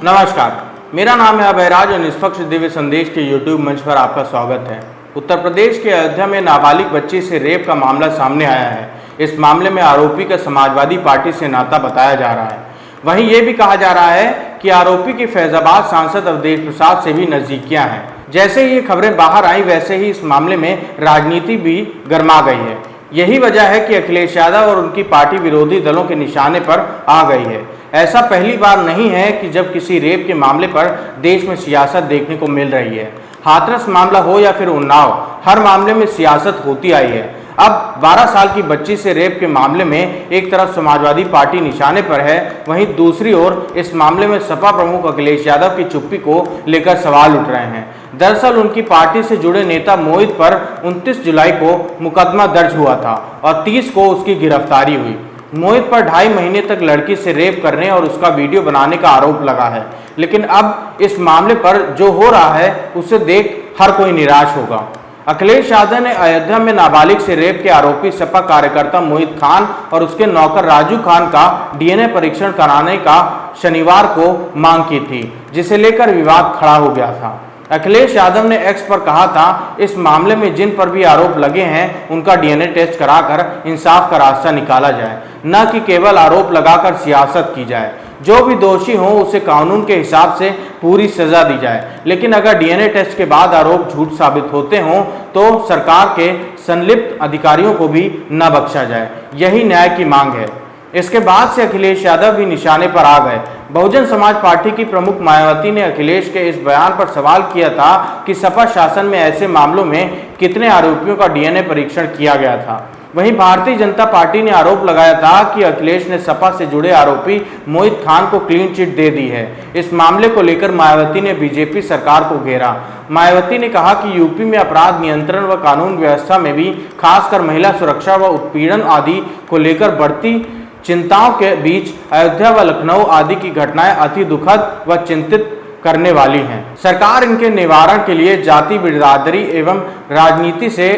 नमस्कार, मेरा नाम है अभयराज और निष्पक्ष दिव्य संदेश के यूट्यूब मंच पर आपका स्वागत है। उत्तर प्रदेश के अयोध्या में नाबालिग बच्ची से रेप का मामला सामने आया है। इस मामले में आरोपी का समाजवादी पार्टी से नाता बताया जा रहा है। वहीं ये भी कहा जा रहा है कि आरोपी की फैजाबाद सांसद अवधेश प्रसाद से भी नजदीकियां हैं। जैसे ये खबरें बाहर आई वैसे ही इस मामले में राजनीति भी गर्मा गई है। यही वजह है कि अखिलेश यादव और उनकी पार्टी विरोधी दलों के निशाने पर आ गई है। ऐसा पहली बार नहीं है कि जब किसी रेप के मामले पर देश में सियासत देखने को मिल रही है। हाथरस मामला हो या फिर उन्नाव, हर मामले में सियासत होती आई है। अब 12 साल की बच्ची से रेप के मामले में एक तरफ समाजवादी पार्टी निशाने पर है, वहीं दूसरी ओर इस मामले में सपा प्रमुख अखिलेश यादव की चुप्पी को लेकर सवाल उठ रहे हैं। दरअसल उनकी पार्टी से जुड़े नेता मोहित पर 29 जुलाई को मुकदमा दर्ज हुआ था और 30 को उसकी गिरफ्तारी हुई। मोहित पर 2.5 महीने तक लड़की से रेप करने और उसका वीडियो बनाने का आरोप लगा है, लेकिन अब इस मामले पर जो हो रहा है उसे देख हर कोई निराश होगा। अखिलेश यादव ने अयोध्या में नाबालिग से रेप के आरोपी सपा कार्यकर्ता मोहित खान और उसके नौकर राजू खान का डीएनए परीक्षण कराने का शनिवार को मांग की थी, जिसे लेकर विवाद खड़ा हो गया था। अखिलेश यादव ने एक्स पर कहा था, इस मामले में जिन पर भी आरोप लगे हैं उनका डीएनए टेस्ट कराकर इंसाफ का रास्ता निकाला जाए, न कि केवल आरोप लगाकर सियासत की जाए। जो भी दोषी हो उसे कानून के हिसाब से पूरी सजा दी जाए, लेकिन अगर डीएनए टेस्ट के बाद आरोप झूठ साबित होते हों तो सरकार के संलिप्त अधिकारियों को भी न बख्शा जाए। यही न्याय की मांग है। इसके बाद से अखिलेश यादव भी निशाने पर आ गए। बहुजन समाज पार्टी की प्रमुख मायावती ने अखिलेश के इस बयान पर सवाल किया था कि सपा शासन में ऐसे मामलों में कितने आरोपियों का डीएनए परीक्षण किया गया था। वहीं भारतीय जनता पार्टी ने आरोप लगाया था कि अखिलेश ने सपा से जुड़े आरोपी मोहित खान को क्लीन चिट दे दी है। इस मामले को लेकर मायावती ने बीजेपी सरकार को घेरा। मायावती ने कहा कि यूपी में अपराध नियंत्रण व कानून व्यवस्था में भी खासकर महिला सुरक्षा व उत्पीड़न आदि को लेकर बढ़ती चिंताओं के बीच अयोध्या व लखनऊ आदि की घटनाएं अति दुखद व चिंतित करने वाली हैं। सरकार इनके निवारण के लिए जाति, बिरादरी एवं राजनीति से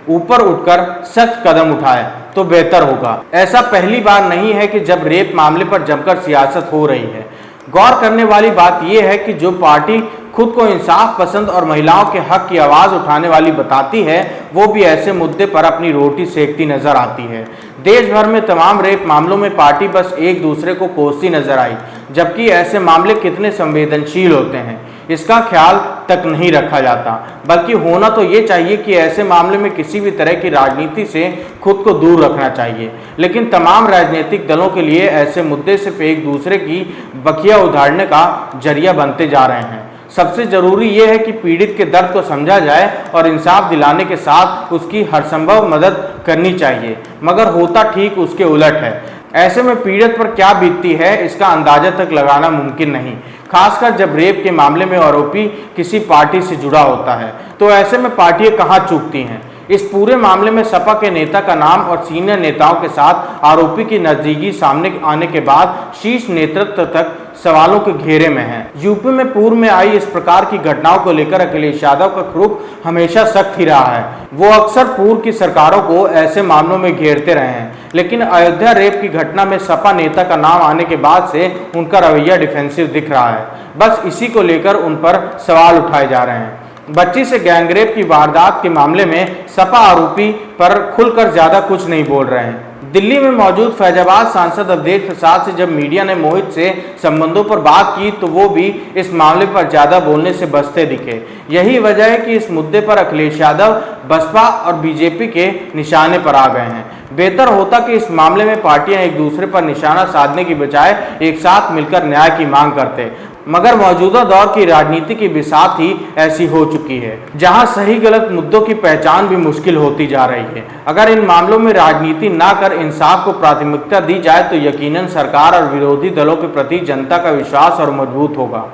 ऊपर उठकर सख्त कदम उठाए तो बेहतर होगा। ऐसा पहली बार नहीं है कि जब रेप मामले पर जमकर सियासत हो रही है। गौर करने वाली बात यह है कि जो पार्टी खुद को इंसाफ पसंद और महिलाओं के हक की आवाज़ उठाने वाली बताती है, वो भी ऐसे मुद्दे पर अपनी रोटी सेकती नजर आती है। देश भर में तमाम रेप मामलों में पार्टी बस एक दूसरे को कोसती नजर आई, जबकि ऐसे मामले कितने संवेदनशील होते हैं इसका ख्याल तक नहीं रखा जाता। बल्कि होना तो ये चाहिए कि ऐसे मामले में किसी भी तरह की राजनीति से खुद को दूर रखना चाहिए, लेकिन तमाम राजनीतिक दलों के लिए ऐसे मुद्दे सिर्फ एक दूसरे की बखिया उधारने का जरिया बनते जा रहे हैं। सबसे जरूरी यह है कि पीड़ित के दर्द को समझा जाए और इंसाफ दिलाने के साथ उसकी हर संभव मदद करनी चाहिए, मगर होता ठीक उसके उलट है। ऐसे में पीड़ित पर क्या बीतती है इसका अंदाजा तक लगाना मुमकिन नहीं, खासकर जब रेप के मामले में आरोपी किसी पार्टी से जुड़ा होता है। तो ऐसे में पार्टियां कहाँ चूकती हैं। इस पूरे मामले में सपा के नेता का नाम और सीनियर नेताओं के साथ आरोपी की नजदीकी सामने आने के बाद शीर्ष नेतृत्व तक सवालों के घेरे में है। यूपी में पूर्व में आई इस प्रकार की घटनाओं को लेकर अखिलेश यादव का रुख हमेशा सख्त ही रहा है। वो अक्सर पूर्व की सरकारों को ऐसे मामलों में घेरते रहे हैं, लेकिन अयोध्या रेप की घटना में सपा नेता का नाम आने के बाद से उनका रवैया डिफेंसिव दिख रहा है। बस इसी को लेकर उन पर सवाल उठाए जा रहे हैं। बच्ची से गैंगरेप की वारदात के मामले में सपा आरोपी पर खुलकर ज्यादा कुछ नहीं बोल रहे हैं। दिल्ली में मौजूद फैजाबाद सांसद अवधेश प्रसाद से जब मीडिया ने मोहित से संबंधों पर बात की तो वो भी इस मामले पर ज्यादा बोलने से बचते दिखे। यही वजह है कि इस मुद्दे पर अखिलेश यादव बसपा और बीजेपी के निशाने पर आ गए हैं। बेहतर होता कि इस मामले में पार्टियां एक दूसरे पर निशाना साधने की बजाय एक साथ मिलकर न्याय की मांग करते, मगर मौजूदा दौर की राजनीति की बिसात ही ऐसी हो चुकी है, जहां सही गलत मुद्दों की पहचान भी मुश्किल होती जा रही है। अगर इन मामलों में राजनीति ना कर इंसाफ को प्राथमिकता दी जाए तो यकीनन सरकार और विरोधी दलों के प्रति जनता का विश्वास और मजबूत होगा।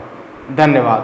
धन्यवाद।